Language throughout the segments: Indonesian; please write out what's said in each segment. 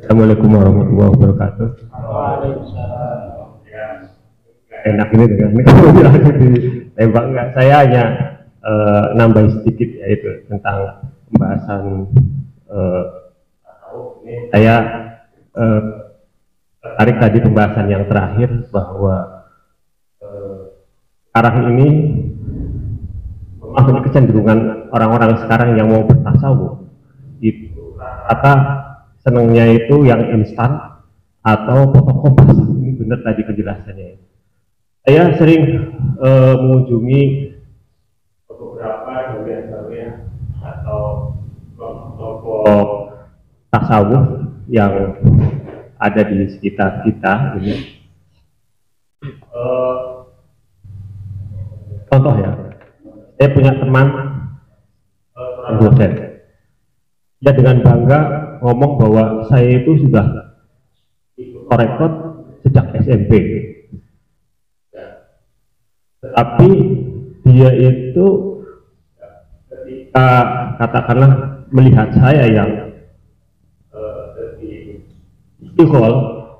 Assalamualaikum warahmatullahi wabarakatuh. Enak ini dengan ini kamu bilang ditembak enggak? Saya hanya nambah sedikit yaitu tentang pembahasan saya tertarik tadi pembahasan yang terakhir bahwa sekarang ini kecenderungan orang-orang sekarang yang mau bertasawuf itu kata senangnya itu yang instan atau fotokopi. Ini benar tadi penjelasannya. Saya sering mengunjungi beberapa domain atau kelompok tasawuf yang ada di sekitar kita ini. Contoh ya, saya punya teman dosen. Dia dengan bangga ngomong bahwa saya itu sudah rekod sejak SMP. Tapi dia itu ketika katakanlah melihat saya yang istiqol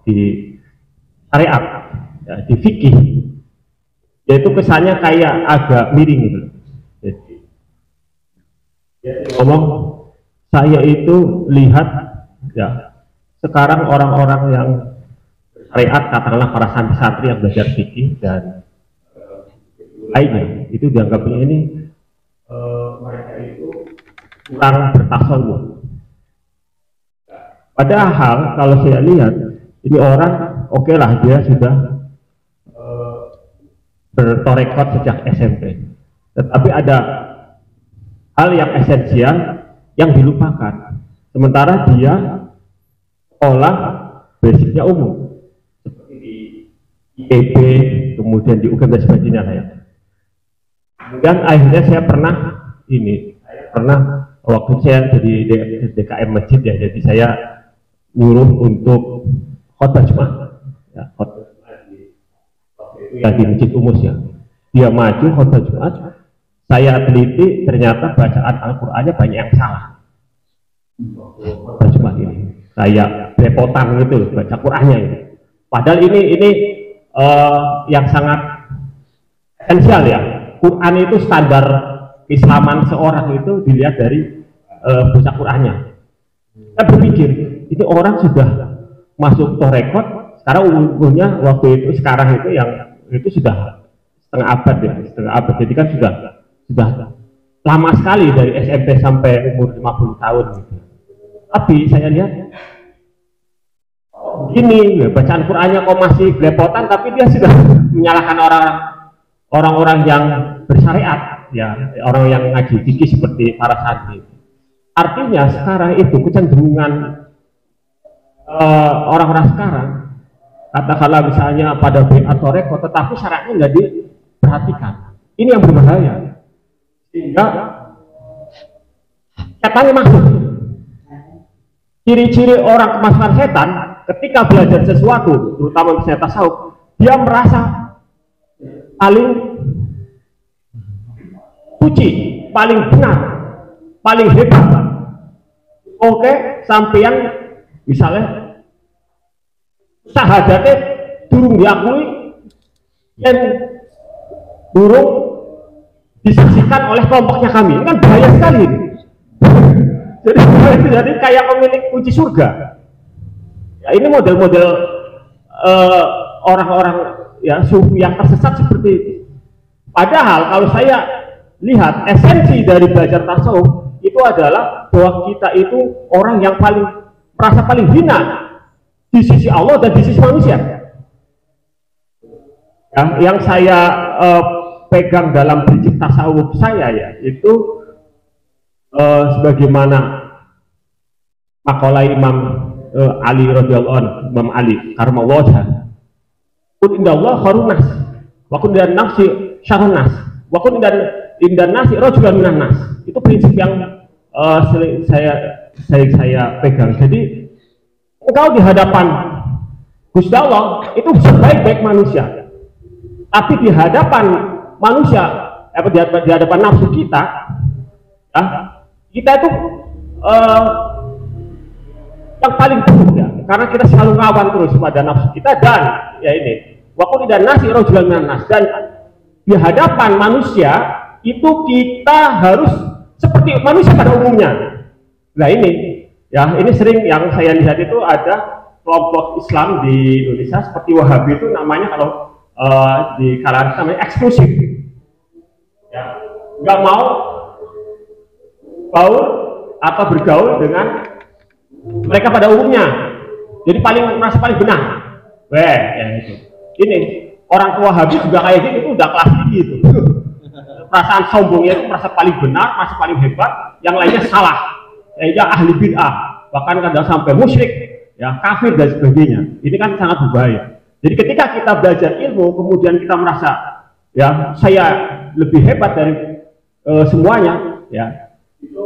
di syariat, ya, di fikih, yaitu kesannya kayak agak miring gitu. Jadi dia ngomong, saya itu lihat ya sekarang orang-orang yang syariat, katakanlah para santri-santri yang belajar fikih dan lainnya itu dianggapnya ini mereka itu kurang bertasawuf. Padahal kalau saya lihat ini orang oke lah dia sudah bertorekot sejak SMP, tetapi ada hal yang esensial yang dilupakan. Sementara dia sekolah basicnya umum seperti di IPB, kemudian di UGM dan sebagainya ya. Dan akhirnya saya pernah waktu saya jadi DKM masjid ya, jadi saya nyuruh untuk khotbah Jumat ya, khotbah yang di Masjid Umus ya. Dia maju khotbah Jumat, saya teliti ternyata bacaan Al-Qur'annya banyak yang salah. Khotbah Jumat ini saya repotan gitu baca Qur'annya ini. Padahal ini yang sangat esensial ya. Quran itu standar Islaman seorang itu dilihat dari baca Qur'annya. Saya berpikir ini orang sudah masuk torekot, sekarang umurnya waktu itu sekarang itu yang itu sudah setengah abad ya, setengah abad. Jadi kan sudah lama sekali dari SMP sampai umur 50 tahun gitu. Tapi saya lihat gini ya, bacaan Qur'annya kok masih belepotan, tapi dia sudah menyalahkan orang-orang yang bersyariat ya, orang yang ngaji fikih seperti para santri. Artinya sekarang itu kecenderungan orang-orang sekarang, katakanlah misalnya pada atau rekod, tetapi syaratnya nggak diperhatikan. Ini yang berbahaya, sehingga setannya masuk. Ciri-ciri orang kemasukan setan ketika belajar sesuatu, terutama misalnya tasawuf, dia merasa paling suci, paling benar, paling hebat. Oke, sampeyan misalnya syahadatnya durung diakui dan durung disaksikan oleh kelompoknya kami. Ini kan bahaya sekali. Jadi kayak pemilik kunci surga. Ya, ini model-model orang-orang ya sufi yang tersesat seperti itu. Padahal kalau saya lihat esensi dari belajar tasawuf itu adalah bahwa kita itu orang yang merasa paling hina di sisi Allah dan di sisi manusia. Yang saya pegang dalam prinsip tasawuf saya ya itu sebagaimana makalah Imam Ali radhiyallahu anhu, Imam Ali karramallahu wajhahu, "Qul indallah khairun nas wa qul indan nafsi syarrun nas wa qul indan nasi rajulan minan nas." Itu prinsip yang saya pegang. Jadi engkau di hadapan Gusti Allah itu sebaik-baik manusia, tapi di hadapan manusia di hadapan nafsu kita ya, kita itu yang paling buruk ya, karena kita selalu ngelawan terus pada nafsu kita. Dan ya ini waktu tidak nasi rojulan nas, dan di hadapan manusia itu kita harus seperti manusia pada umumnya. Nah ini ya, ini sering yang saya lihat itu ada kelompok Islam di Indonesia seperti Wahabi itu namanya, kalau di kalangan namanya eksklusif ya, nggak mau baur atau bergaul dengan mereka pada umumnya, jadi merasa paling benar. Ya itu. Ini orang tua Wahabi juga kayak gitu, itu udah kelas tinggi itu. Perasaan sombongnya itu merasa paling benar, merasa paling hebat, yang lainnya salah. Ya ahli bid'ah, bahkan kadang sampai musyrik, ya kafir dan sebagainya. Ini kan sangat berbahaya. Jadi ketika kita belajar ilmu, kemudian kita merasa ya saya lebih hebat dari semuanya, ya itu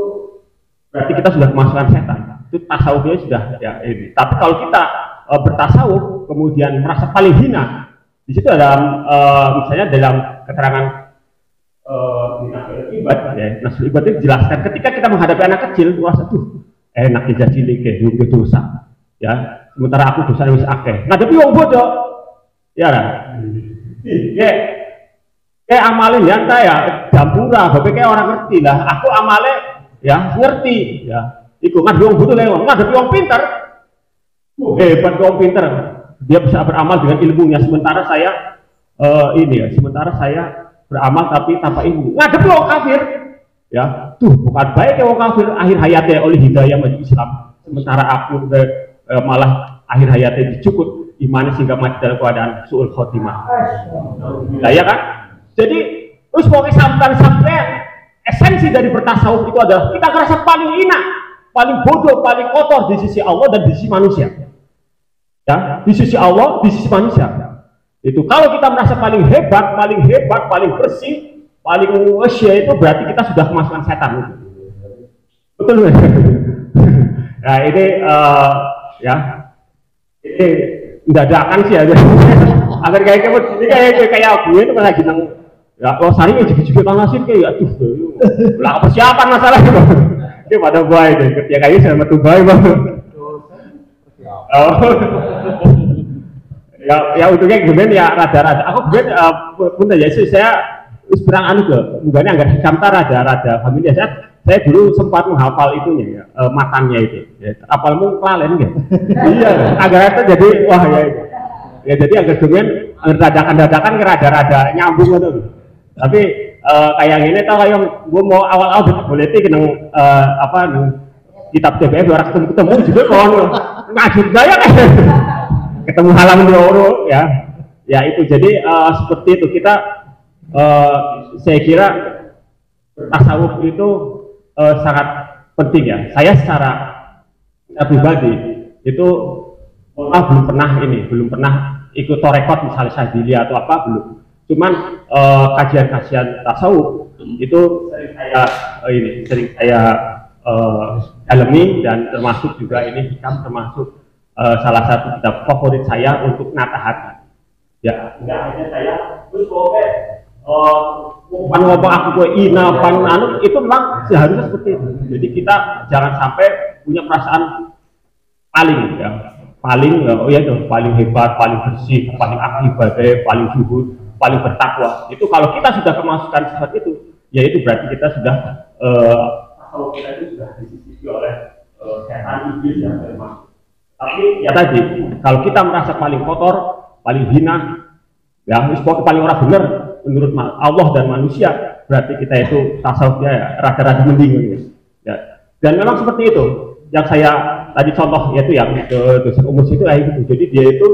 berarti kita sudah kemasukan setan. Itu tasawufnya sudah ya ini. Tapi kalau kita bertasawuf kemudian merasa paling hina, di situ dalam misalnya dalam keterangan Nasul Ibad itu dijelaskan ketika kita menghadapi anak kecil, merasa tuh enak aja cilik kayak dosa, ya sementara aku dosa wis akeh. Nah tapi wong bodoh, ya lah. Kayak amalin yang saya jampura, bapak kayak orang ngerti lah. Aku amale ya ngerti, ya. Iku ngadepi wong bodoh lewat, ngadepi wong pinter. Hebat wong pinter, dia bisa beramal dengan ilmunya. Sementara saya sementara saya beramal tapi tanpa ilmu. Ngadepi wong kafir, ya. Tuh bukan baik ya wong kafir, akhir hayatnya oleh hidayah masuk Islam. Sementara aku malah akhir hayatnya dicukut imannya sehingga mati dalam keadaan su'ul khotimah. Nah, ya kan? Jadi terus pokoknya sampai esensi dari bertasawuf itu adalah kita merasa paling hina, paling bodoh, paling kotor di sisi Allah dan di sisi manusia. Ya, di sisi Allah, di sisi manusia. Itu kalau kita merasa paling hebat, paling bersih, paling wasya, itu berarti kita sudah kemasukan setan. Betul nggak? Nah ini ya ini dadakan sih aja. Agar kayak gue itu kan lagi nang ya, sari juga kan nasib kayak tuh lah persiapan masalah itu. Oke pada gua itu ya kayak sama tuh baik bang. Oh. Ya untungnya gimana ya rada-rada. Aku gimana pun aja sih saya berang anu ke, bukannya agak hikam rada familiar. Saya dulu sempat menghafal itunya ya, matannya itu. Ya, apalmu kelalen gitu. Iya, agak jadi wah ya. Ya jadi agak gemen dadakan rada-rada nyambung gitu. Tapi kayak gini tau kayak gue mau awal-awal boleh sih kena kitab TBF orang ketemu juga kon ngajut gaya kan. Ketemu halaman dulu ya. Ya itu jadi seperti itu kita saya kira tasawuf itu sangat penting ya. Saya secara pribadi itu belum pernah ikut torekot misalnya Sadili atau apa belum. Cuman kajian-kajian tasawuf itu sering saya dalami, dan termasuk juga ini hikam termasuk salah satu kitab favorit saya untuk nata hati. Ya, enggak hanya saya terus ngomong aku inapan itu memang seharusnya seperti itu. Jadi kita jangan sampai punya perasaan paling hebat, paling bersih, paling akibat, paling zuhud, paling bertakwa. Itu kalau kita sudah kemasukan seperti itu, ya itu berarti kita sudah kalau kita itu sudah disisiki oleh setan iblis yang termasuk. Tapi ya tadi, kalau kita merasa paling kotor, paling hina, ya paling orang benar menurut Allah dan manusia, berarti kita itu tasawufnya ya, rada-rada mending ya. Dan memang seperti itu yang saya tadi contoh yaitu yang dosen umus itu kayak gitu. Jadi dia itu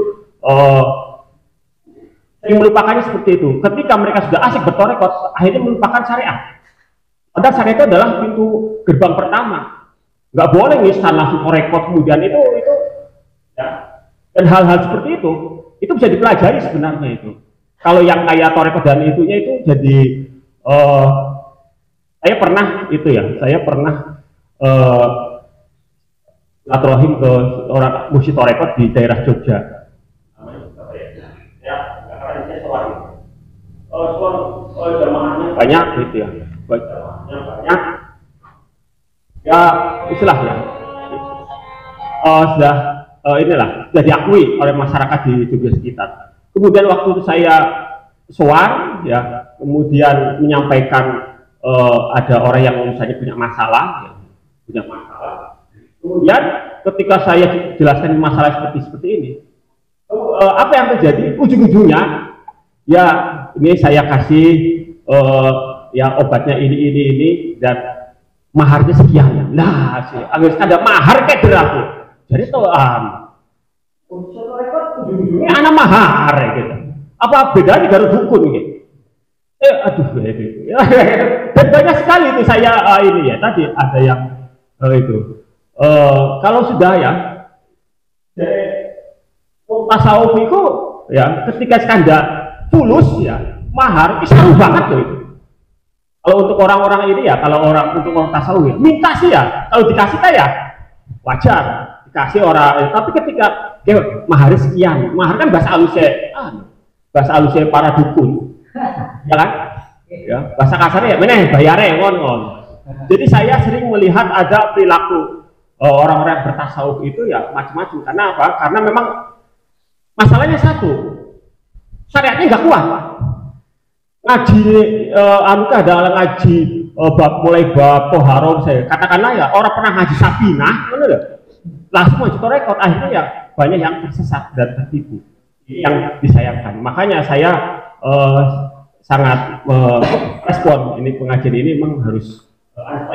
melupakannya seperti itu. Ketika mereka sudah asik bertorekot, akhirnya melupakan syariat. Padahal syariat itu adalah pintu gerbang pertama. Nggak boleh misal langsung torekot kemudian itu ya. Dan hal-hal seperti itu bisa dipelajari sebenarnya itu. Kalau yang kayak torekot dan itunya itu jadi saya pernah silaturahim ke orang musyid torekot di daerah Jogja. Jamaahnya banyak gitu ya, banyak ya istilahnya sudah inilah sudah diakui oleh masyarakat di Jogja sekitar. Kemudian waktu itu saya sowan ya, kemudian menyampaikan ada orang yang misalnya punya masalah. Kemudian ketika saya jelaskan masalah seperti ini, apa yang terjadi? Ujung-ujungnya ya ini saya kasih ya obatnya ini dan maharnya sekian. Nah, sih harus ada mahar kayak berapa? Jadi ujung-ujungnya anak mahar gitu. Apa bedanya karo dukun gitu? Aduh, dan banyak sekali itu saya ini ya tadi ada yang itu kalau sudah ya tasawuf itu ya ketika skanda fulus ya mahar itu seru banget tuh itu. Kalau untuk orang-orang ini ya, kalau untuk orang tasawuf ya minta sih ya, kalau dikasih ya wajar dikasih orang, tapi ketika mahar sekian, mahar kan bahasa halusnya para dukun. Ya kan? Ya, bahasa kasarnya ya, meneh bayare ngon. Jadi saya sering melihat ada perilaku orang-orang bertasawuf itu ya macam-macam. Karena apa? Karena memang masalahnya satu, syariatnya nggak kuat. Ngaji, adalah ngaji mulai bab toharoh, saya katakanlah ya orang pernah ngaji Sabinah, langsung maju rekod, akhirnya ya banyak yang tersesat dan tertipu. Yang disayangkan. Makanya saya sangat respon ini pengajian ini memang harus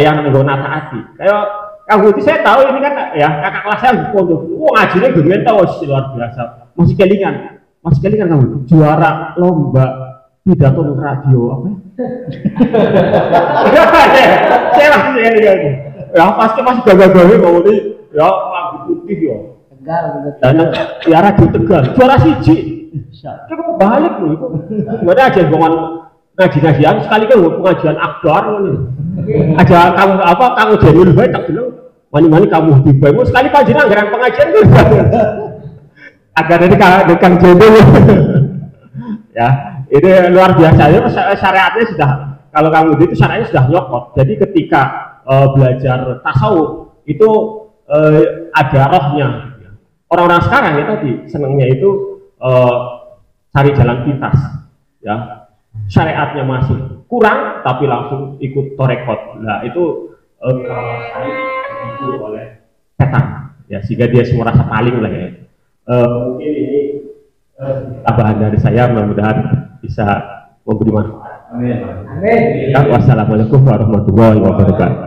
yang nggak taati. Kayak Kang Budi saya tahu ini kan ya kakak kelas saya pondok. Ngajinya gue tahu sih luar biasa. Masih kelingan Kang Budi. Juara lomba pidato radio apa? Saya masih ya pasti masih gagal-gagal Kang Budi. Ya Kang Putih ya. Tegal gitu. Dan ya radio Tegal. Juara siji. Cukup balik loh itu. Gak ada aja hubungan ngaji-ngajian sekali kan pengajian akbar nih. Aja kamu kamu jadi lebih baik tak bilang mani-mani kamu lebih baik. Sekali panjenengan anggaran pengajian tuh. Agar dari Kang Jodo. Ya, ini luar biasa. Syariatnya sudah kalau kamu itu syariatnya sudah nyokot. Jadi ketika belajar tasawuf itu ada rohnya. Orang-orang sekarang ya tadi senangnya itu cari jalan pintas, ya syariatnya masih kurang, tapi langsung ikut torekot. Nah itu itu oleh setan, ya sehingga dia merasa paling lah ya. Mungkin ini tambahan dari saya, mudah-mudahan bisa memberi manfaat. Amin. Amin. Ya, wassalamualaikum warahmatullahi wabarakatuh.